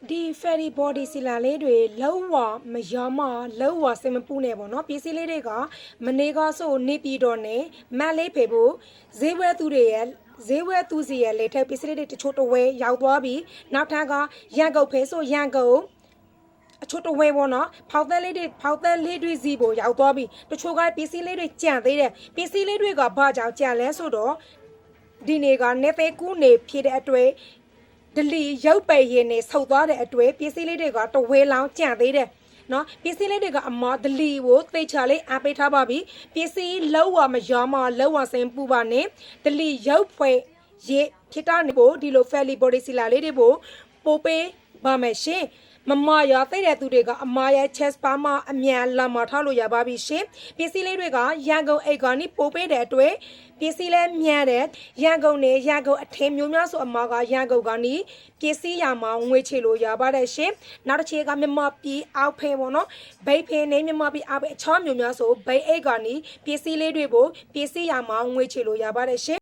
ဒီ ferry body စီလာလေးတွေလုံးဝမရောမလုံးဝစင်မပူနဲ့ပေါ့နော်ပစ္စည်းလေးတွေကမနေကားဆိုနေပြီးတော့နေမတ်လေးဖေဖို့ဈေးဝဲသူတွေရဲ့ဈေးဝဲသူစီရဲ့လေထက်ပစ္စည်းလေးတွေတချို့တဝဲရောက်သွားပြီးနောက်ထပ်ကရန်ကုန်ဖေဆိုရန်ကုန်အချို့တဝဲပေါ့နော်ဖောက်သက်လေးတွေစီဖို့ရောက်သွားပြီးတချို့ကပစ္စည်းလေးတွေကြံသေးတယ်ပစ္စည်းလေးတွေကဘာကြောင့်ကြံလဲဆိုတော့ဒီနေ့ကနေသေးကူးနေဖြစ်တဲ့အတွေ့ဒလီရုပ်ပယ်ရင်နေဆုတ်သွားတဲ့အတွေ့ပစ္စည်းလေးတွေကတဝဲလောင်းကြံသေးတယ်နော်ပစ္စည်းလေးတွေကအမဒလီကိုသိချာလေးအားပေးထားပါပြီပစ္စည်းလုံးဝမရောမလုံးဝစင်ပူပါနဲ့ဒလီရုပ်ဖွဲ့ရဖြစ်တာနေဖို့ဒီလို ferry body စီလာလေးတွေပို့ပေးပါမယ်ရှင်မမရသိတဲ့သူတွေကအမရဲ့ chest bar မှာအမြန်လာမထားလို့ရပါပြီရှင်ပစ္စည်းလေးတွေကရန်ကုန်အိတ်ကနေပို့ပေးတဲ့အတွက်ပစ္စည်းလဲမြန်တယ်ရန်ကုန်နဲ့ရန်ကုန်အထင်းမျိုးများဆိုအမကရန်ကုန်ကနေပစ္စည်းရမှာငွေချေလို့ရပါတယ်ရှင်နောက်တစ်ချက်ကမြမပြည်အောက်ဖဲပေါ့နော်ဘိတ်ဖဲနဲ့မြမပြည်အောက်ဖဲအချောမျိုးများဆိုဘိတ်အိတ်ကနေပစ္စည်းလေးတွေကိုပစ္စည်းရမှာငွေချေလို့ရပါတယ်ရှင်